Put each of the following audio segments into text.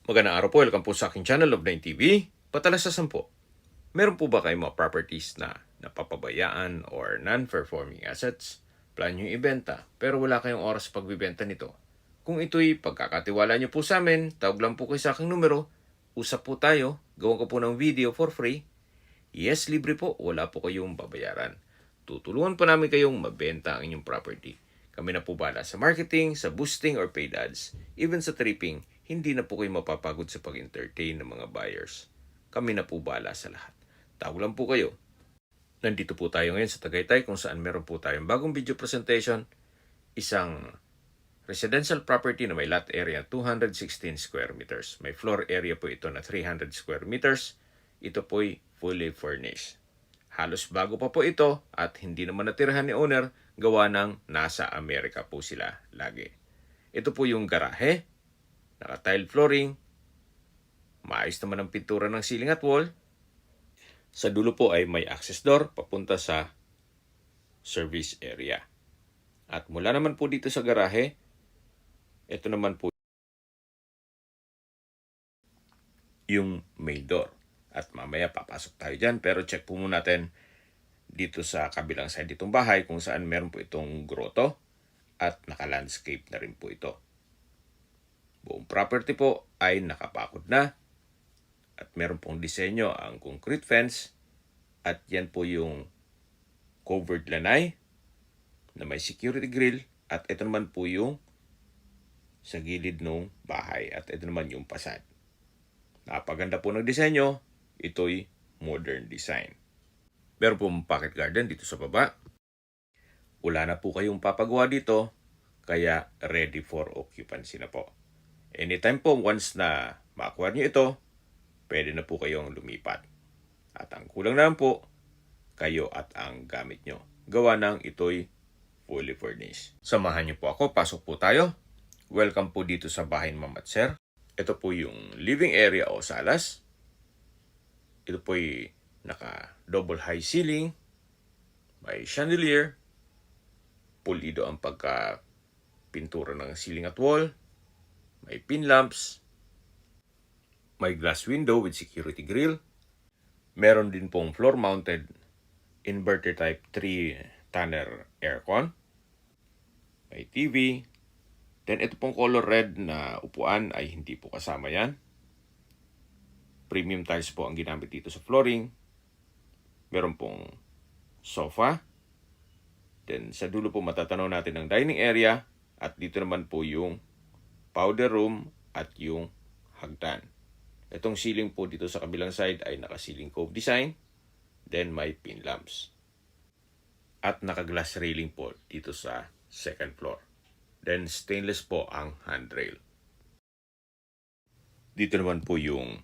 Magandang araw po, welcome po sa aking channel of 9TV. Patalasasan po, meron po ba kayong mga properties na napapabayaan or non-performing assets? Plan nyo ibenta, pero wala kayong oras pagbibenta nito. Kung ito'y pagkakatiwala nyo po sa amin, tawag lang po kayo sa aking numero, usap po tayo, gawan ko po ng video for free. Yes, libre po, wala po kayong babayaran. Tutulungan po namin kayong mabenta ang inyong property. Kami na po bala sa marketing, sa boosting or paid ads, even sa tripping. Hindi na po kayo mapapagod sa pag-entertain ng mga buyers. Kami na po bala sa lahat. Tawag lang po kayo. Nandito po tayo ngayon sa Tagaytay kung saan meron po tayong bagong video presentation. Isang residential property na may lot area 216 square meters. May floor area po ito na 300 square meters. Ito po'y fully furnished. Halos bago pa po ito at hindi naman natirahan ni owner, gawa ng nasa Amerika po sila lagi. Ito po yung garahe. Naka-tile flooring, maayos naman ang pintura ng ceiling at wall. Sa dulo po ay may access door papunta sa service area. At mula naman po dito sa garahe, ito naman po yung main door. At mamaya papasok tayo dyan, pero check po muna natin dito sa kabilang side itong bahay kung saan meron po itong grotto at naka-landscape na rin po ito. Buong property po ay nakapakod na at meron pong disenyo ang concrete fence at yan po yung covered lanay na may security grill at ito naman po yung sa gilid ng bahay at ito naman yung facade. Napaganda po ng disenyo, ito'y modern design. Meron pong pocket garden dito sa baba. Wala na po kayong papagawa dito kaya ready for occupancy na po. Anytime po, once na ma-acquire nyo ito, pwede na po kayong lumipat. At ang kulang naman po, kayo at ang gamit nyo. Gawa ng ito'y fully furnished. Samahan nyo po ako, pasok po tayo. Welcome po dito sa bahay ni Ma'am at Sir. Ito po yung living area o salas. Ito po'y naka-double high ceiling, may chandelier, pulido ang pagka-pintura ng ceiling at wall, may pin lamps, may glass window with security grill. Meron din pong floor-mounted inverter type 3 Tanner aircon. May TV. Then ito pong color red na upuan ay hindi po kasama yan. Premium tiles po ang ginamit dito sa flooring. Meron pong sofa. Then sa dulo po matatanaw natin ang dining area. At dito naman po yung powder room at yung hagdan. Itong ceiling po dito sa kabilang side ay naka-ceiling cove design. Then may pin lamps. At naka-glass railing po dito sa second floor. Then stainless po ang handrail. Dito naman po yung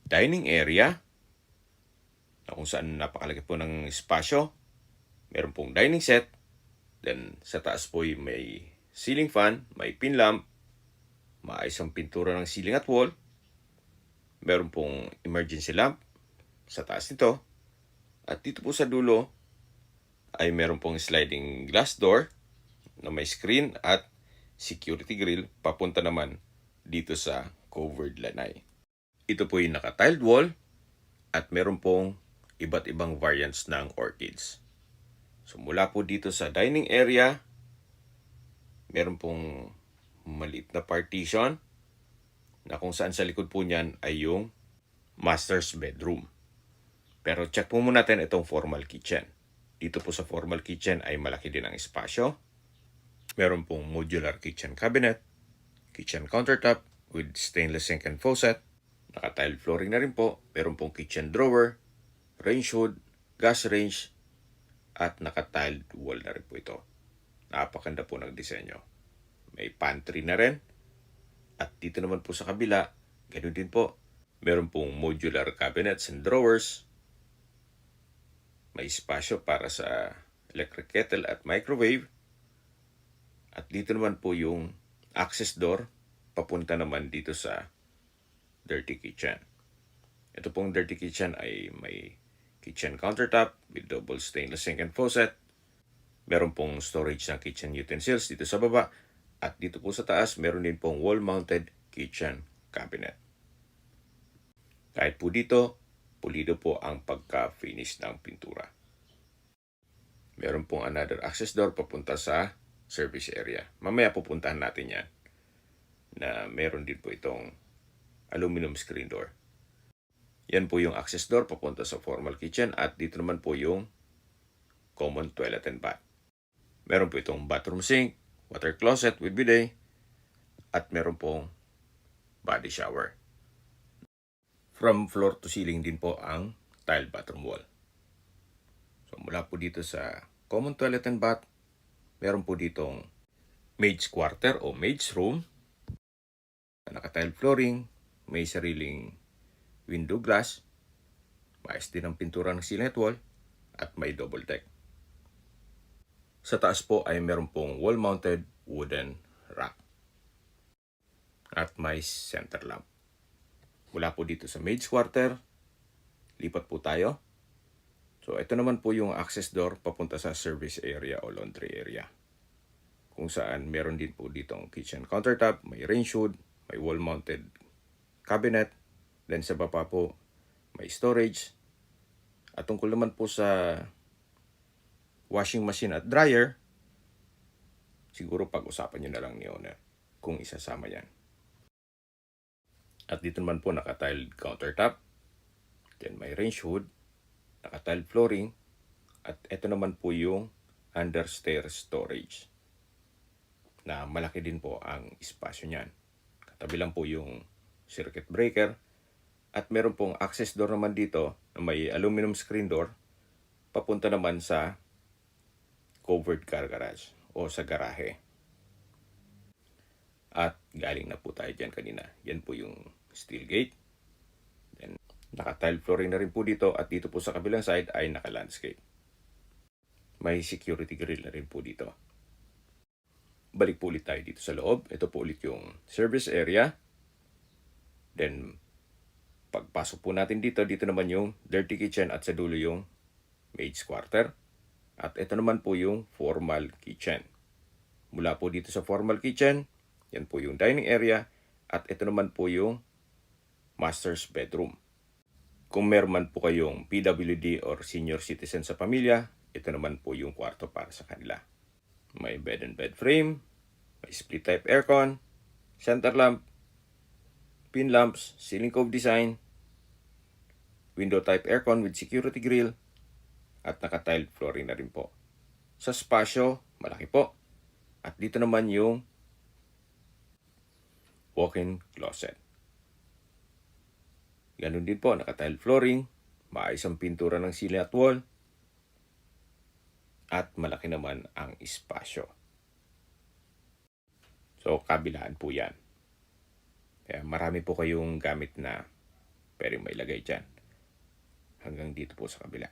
dining area na kung saan napakalaki po ng espasyo. Meron pong dining set. Then sa taas po may ceiling fan, may pin lamp, maayos ang pintura ng ceiling at wall. Meron pong emergency lamp sa taas nito. At dito po sa dulo ay meron pong sliding glass door na may screen at security grill papunta naman dito sa covered lanay. Ito po yung naka-tiled wall at meron pong iba't ibang variants ng orchids. So mula po dito sa dining area, meron pong maliit na partition na kung saan sa likod po niyan ay yung master's bedroom. Pero check po muna natin itong formal kitchen. Dito po sa formal kitchen ay malaki din ang espasyo. Meron pong modular kitchen cabinet, kitchen countertop with stainless sink and faucet. Naka-tile flooring na rin po. Meron pong kitchen drawer, range hood, gas range, at naka-tiled wall na rin po ito. Napakaganda po ng disenyo. May pantry na rin. At dito naman po sa kabila, ganoon din po. Meron pong modular cabinets and drawers. May espasyo para sa electric kettle at microwave. At dito naman po yung access door papunta naman dito sa dirty kitchen. Ito pong dirty kitchen ay may kitchen countertop with double stainless sink and faucet. Meron pong storage ng kitchen utensils dito sa baba. At dito po sa taas, meron din pong wall-mounted kitchen cabinet. Kahit po dito, pulido po ang pagka-finish ng pintura. Meron pong another access door papunta sa service area. Mamaya pupuntahan natin yan na meron din po itong aluminum screen door. Yan po yung access door papunta sa formal kitchen at dito naman po yung common toilet and bath. Meron po itong bathroom sink, water closet with bidet, at meron pong body shower. From floor to ceiling din po ang tile bathroom wall. So mula po dito sa common toilet and bath, meron po ditong maid's quarter o maid's room. Naka-tile flooring, may sariling window glass, maayos din ang pintura ng ceiling at wall, at may double deck. Sa taas po ay meron pong wall-mounted wooden rack. At may center lamp. Mula po dito sa maid's quarter, lipat po tayo. So ito naman po yung access door papunta sa service area o laundry area. Kung saan meron din po ditong kitchen countertop, may range hood, may wall-mounted cabinet, then sa baba po may storage. At tungkol naman po sa washing machine at dryer, siguro pag-usapan nyo na lang ni owner kung isasama yan. At dito naman po naka-tiled countertop, then may range hood, naka-tiled flooring, at ito naman po yung understairs storage na malaki din po ang espasyo niyan. Katabi lang po yung circuit breaker at meron pong access door naman dito na may aluminum screen door papunta naman sa covered car garage o sa garahe. At galing na po tayo dyan kanina. Yan po yung steel gate. Then, naka-tile flooring na rin po dito at dito po sa kabilang side ay naka-landscape. May security grill na rin po dito. Balik po ulit tayo dito sa loob. Ito po ulit yung service area. Then, pagpasok po natin dito, dito naman yung dirty kitchen at sa dulo yung maid's quarter. At ito naman po yung formal kitchen. Mula po dito sa formal kitchen, yan po yung dining area. At ito naman po yung master's bedroom. Kung meron man po kayong PWD or senior citizen sa pamilya, ito naman po yung kwarto para sa kanila. May bed and bed frame, may split type aircon, center lamp, pin lamps, ceiling cove design, window type aircon with security grill, at naka-tiled flooring na rin po. Sa spasyo, malaki po. At dito naman yung walk-in closet. Ganun din po, naka-tile flooring, maayos ang pintura ng ceiling at wall, at malaki naman ang espasyo. So, kabilaan po yan. Kaya marami po kayong gamit na pwedeng mailagay dyan. Hanggang dito po sa kabila.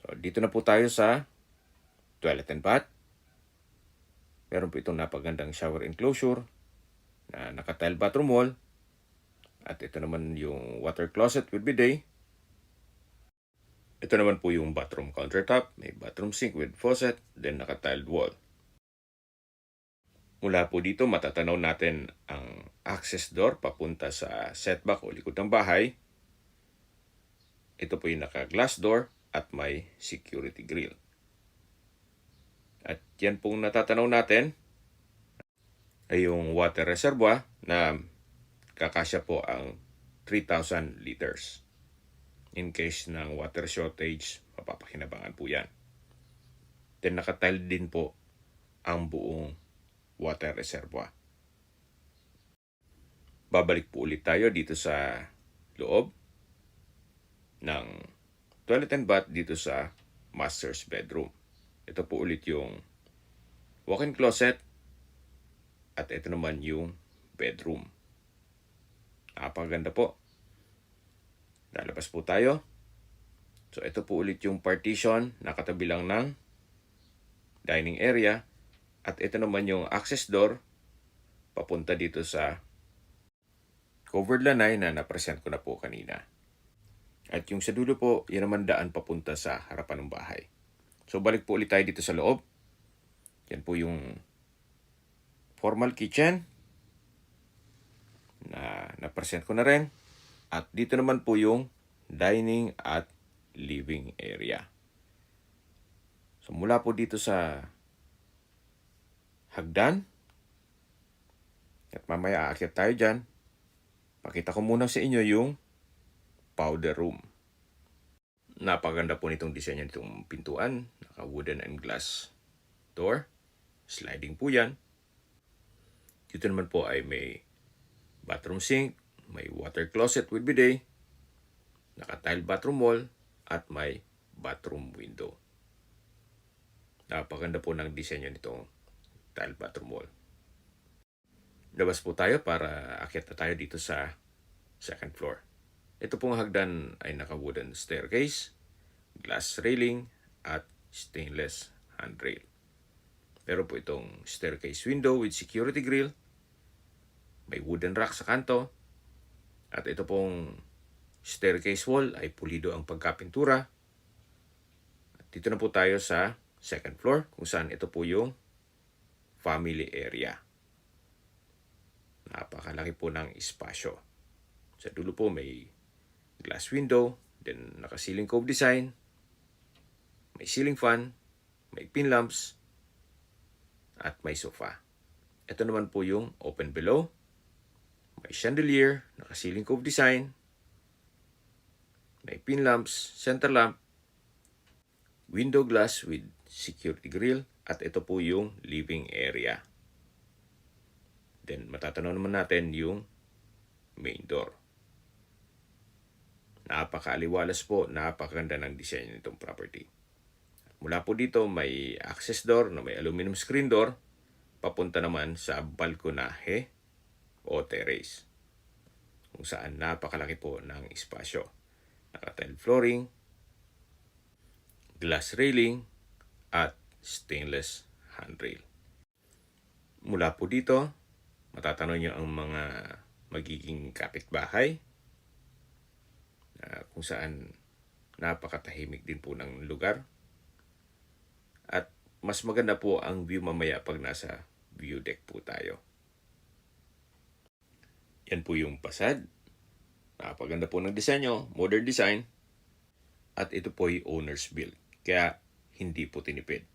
So, dito na po tayo sa toilet and bath. Meron po itong napagandang shower enclosure na naka-tile bathroom wall. At ito naman yung water closet with bidet. Ito naman po yung bathroom countertop. May bathroom sink with faucet. Then naka-tiled wall. Mula po dito matatanaw natin ang access door papunta sa setback o likod ng bahay. Ito po yung naka-glass door at may security grill. At yan pong natatanaw natin ay yung water reservoir na kakasya po ang 3,000 liters. In case ng water shortage, mapapakinabangan po yan. Then nakatile din po ang buong water reservoir. Babalik po ulit tayo dito sa loob ng toilet and bath dito sa master's bedroom. Ito po ulit yung walk-in closet at ito naman yung bedroom. Napakaganda po. Lalabas po tayo. So ito po ulit yung partition na katabi lang ng dining area. At ito naman yung access door papunta dito sa covered lanay na napresent ko na po kanina. At yung sa dulo po, yan naman daan papunta sa harapan ng bahay. So balik po ulit tayo dito sa loob. Yan po yung formal kitchen na napresent ko na rin. At dito naman po yung dining at living area. So mula po dito sa hagdan, at mamaya aakyat tayo dyan, pakita ko muna sa inyo yung powder room. Napaganda po nitong disenyo nitong pintuan. Naka wooden and glass door. Sliding po yan. Dito naman po ay may bathroom sink, may water closet with bidet, naka-tile bathroom wall, at may bathroom window. Napaganda po ng disenyo nitong tile bathroom wall. Labas po tayo para akyat na tayo dito sa second floor. Ito pong hagdan ay naka-wooden staircase, glass railing, at stainless handrail. Pero po itong staircase window with security grill, may wooden rack sa kanto, at ito pong staircase wall ay pulido ang pagkapintura. At dito na po tayo sa second floor kung saan ito po yung family area. Napakalaki po ng espasyo. Sa dulo po may glass window, then naka-ceiling cove design, may ceiling fan, may pin lamps, at may sofa. Ito naman po yung open below, may chandelier, naka-ceiling cove design, may pin lamps, center lamp, window glass with security grill, at ito po yung living area. Then matatanaw naman natin yung main door. Napakaaliwalas po, napakaganda ng disenyo nitong property. Mula po dito may access door na may aluminum screen door papunta naman sa balkonahe o terrace kung saan napakalaki po ng espasyo. Naka-tile flooring, glass railing, at stainless handrail. Mula po dito, matatanaw nyo ang mga magiging kapitbahay kung saan napakatahimik din po ng lugar. At mas maganda po ang view mamaya pag nasa view deck po tayo. Yan po yung fasad. Napakaganda po ng disenyo, modern design. At ito po ay owner's build. Kaya hindi po tinipid.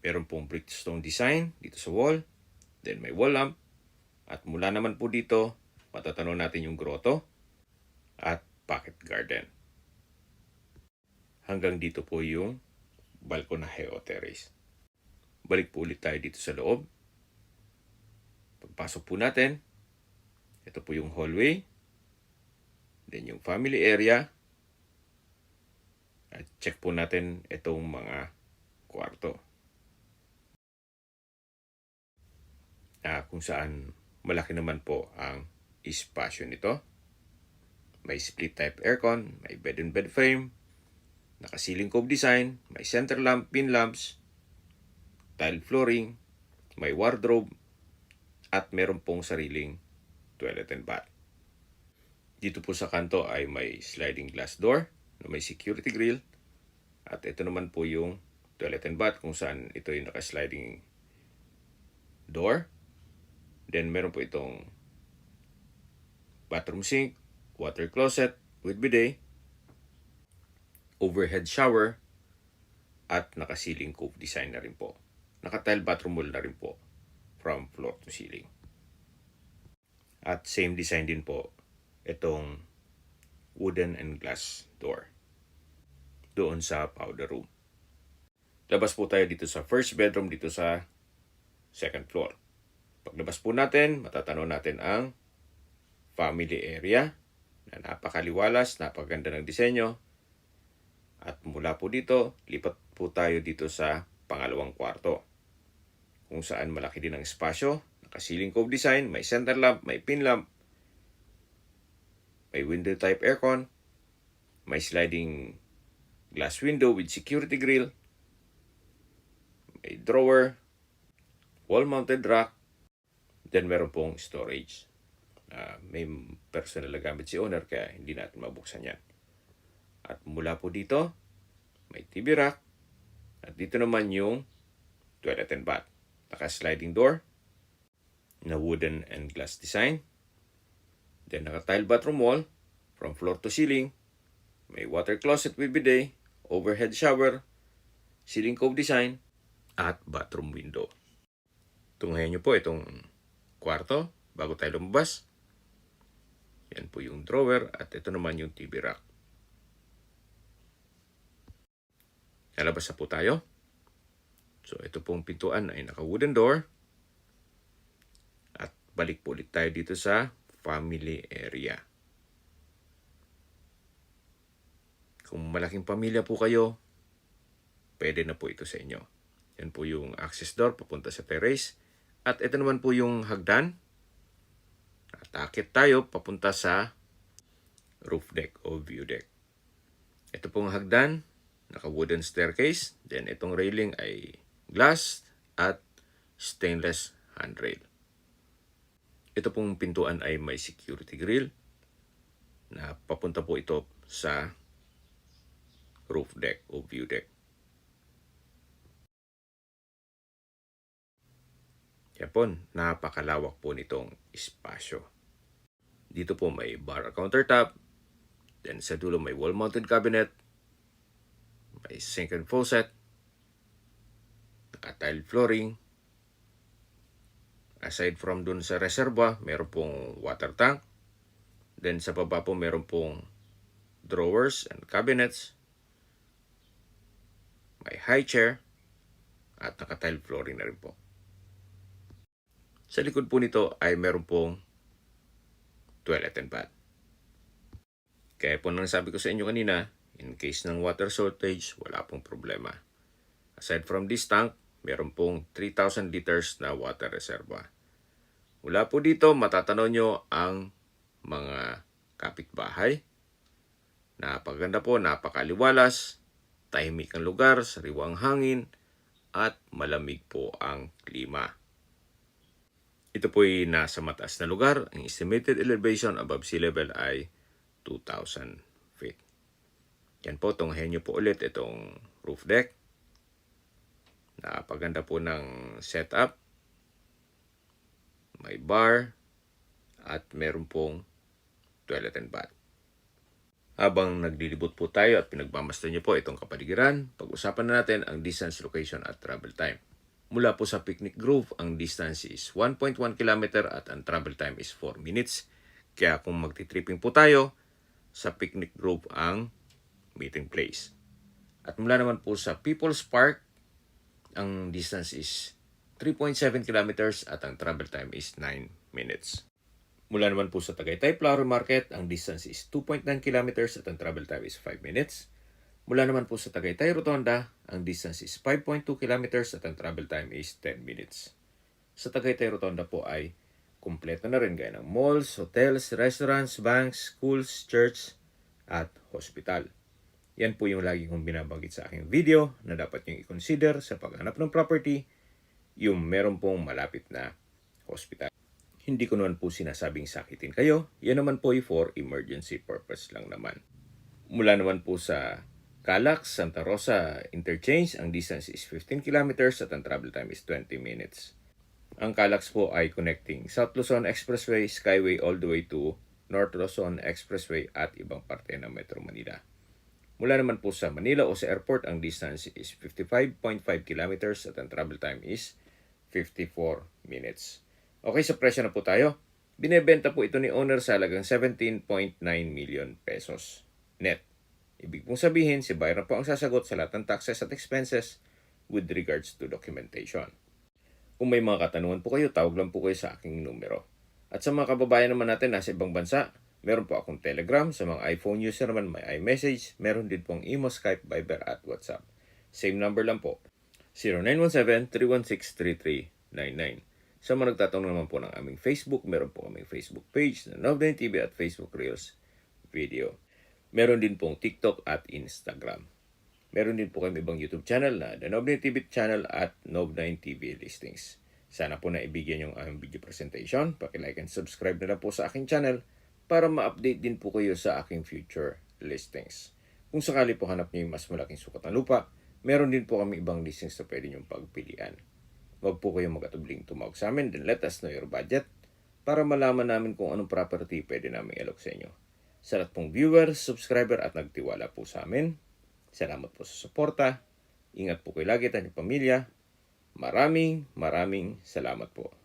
Meron pong brickstone design dito sa wall. Then may wall lamp. At mula naman po dito, matatanaw natin yung grotto at pocket garden. Hanggang dito po yung balkonahe o terrace. Balik po ulit tayo dito sa loob. Pagpasok po natin, ito po yung hallway. Then yung family area. At check po natin itong mga kwarto. Kung saan malaki naman po ang espasyo nito. May split type aircon, may bed and bed frame, naka-ceiling cove design, may center lamp, pin lamps, tile flooring, may wardrobe, at meron pong sariling toilet and bath. Dito po sa kanto ay may sliding glass door na may security grill. At ito naman po yung toilet and bath kung saan ito yung naka-sliding door. Then meron po itong bathroom sink, water closet with bidet, overhead shower, at naka-ceiling cove design na rin po. Naka-tile bathroom wall na rin po from floor to ceiling. At same design din po itong wooden and glass door doon sa powder room. Labas po tayo dito sa first bedroom dito sa second floor. Paglabas po natin, matatanaw natin ang family area na napakaliwalas, napakaganda ng disenyo. At mula po dito, lipat po tayo dito sa pangalawang kwarto kung saan malaki din ang espasyo. Naka-ceiling cove design, may center lamp, may pin lamp, may window type aircon, may sliding glass window with security grill, may drawer, wall-mounted rack, then meron pong storage. May personal na gamit si owner kaya hindi natin mabuksan yan. At mula po dito, may TV rack. At dito naman yung toilet and bath. Naka-sliding door na wooden and glass design. Then naka-tile bathroom wall from floor to ceiling. May water closet with bidet, overhead shower, ceiling cove design, at bathroom window. Tunghayan nyo po itong kwarto bago tayo lumabas. Yan po yung drawer at ito naman yung TV rack. Lalabas na po tayo. So ito pong pintuan ay naka-wooden door. At balik po ulit tayo dito sa family area. Kung malaking pamilya po kayo, pwede na po ito sa inyo. Yan po yung access door papunta sa terrace. At ito naman po yung hagdan. At akit tayo papunta sa roof deck o view deck. Ito pong hagdan, naka-wooden staircase. Then itong railing ay glass at stainless handrail. Ito pong pintuan ay may security grill na papunta po ito sa roof deck o view deck. Yan po, napakalawak po nitong espasyo. Dito po may bar countertop. Then sa dulo may wall-mounted cabinet. May sink and faucet. Naka-tile flooring. Aside from dun sa reserva, meron pong water tank. Then sa baba po meron pong drawers and cabinets. May high chair. At naka-tile flooring na rin po. Sa likod po nito ay meron pong toilet and bath. Kaya po nang sabi ko sa inyo kanina, in case ng water shortage, wala pong problema. Aside from this tank, meron pong 3,000 liters na water reserva. Mula po dito, matatanaw nyo ang mga kapitbahay. Napakaganda po, napakaliwalas, tahimik ang lugar, sariwang hangin, at malamig po ang klima. Ito po ay nasa mataas na lugar. Ang estimated elevation above sea level ay 2,000 feet. Yan po, tunghayan nyo po ulit itong roof deck. Napaganda po ng setup. May bar at meron pong toilet and bath. Habang naglilibot po tayo at pinagmamasdan nyo po itong kapaligiran, pag-usapan na natin ang distance, location at travel time. Mula po sa Picnic Grove, ang distance is 1.1 km at ang travel time is 4 minutes. Kaya kung magti-tripping po tayo, sa Picnic Grove ang meeting place. At mula naman po sa People's Park, ang distance is 3.7 kilometers at ang travel time is 9 minutes. Mula naman po sa Tagaytay Flower Market, ang distance is 2.9 kilometers at ang travel time is 5 minutes. Mula naman po sa Tagaytay Rotonda, ang distance is 5.2 kilometers at ang travel time is 10 minutes. Sa Tagaytay Rotonda po ay kumpleto na rin gaya ng malls, hotels, restaurants, banks, schools, church, at hospital. Yan po yung lagi kong binabanggit sa aking video na dapat nyo i-consider sa paghanap ng property, yung meron pong malapit na hospital. Hindi ko naman po sinasabing sakitin kayo, yan naman po ay for emergency purpose lang naman. Mula naman po sa Calax, Santa Rosa Interchange, ang distance is 15 kilometers at ang travel time is 20 minutes. Ang Calax po ay connecting South Luzon Expressway, Skyway all the way to North Luzon Expressway at ibang parte ng Metro Manila. Mula naman po sa Manila o sa airport, ang distance is 55.5 kilometers at ang travel time is 54 minutes. Okay, sa presyo na po tayo. Binebenta po ito ni owner sa halagang 17.9 million pesos net. Ibig pong sabihin, si buyer na po ang sasagot sa lahat ng taxes at expenses with regards to documentation. Kung may mga katanungan po kayo, tawag lang po kayo sa aking numero. At sa mga kababayan naman natin nasa ibang bansa, meron po akong Telegram. Sa mga iPhone user naman, may iMessage. Meron din pong Imo, Skype, Viber at WhatsApp. Same number lang po. 0917-316-3399. Sa mga nagtatanong naman po ng aming Facebook, meron po kaming Facebook page na Nov9 TV at Facebook Reels video. Meron din pong TikTok at Instagram. Meron din po kami ibang YouTube channel na The Nov9 TV channel at Nov9 TV Listings. Sana po naibigyan yung aming video presentation. Paki-like and subscribe na lang po sa aking channel para ma-update din po kayo sa aking future listings. Kung sakali po hanap niyo yung mas malaking sukat ng lupa, meron din po kami ibang listings na pwede niyong pagpilian. Huwag po kayong mag-atubling tumawag sa amin, then let us know your budget para malaman namin kung anong property pwede namin ilok sa inyo. Sa lahat pong viewers, subscriber at nagtiwala po sa amin, salamat po sa suporta. Ingat po kayo lagi at inyong pamilya. Maraming salamat po.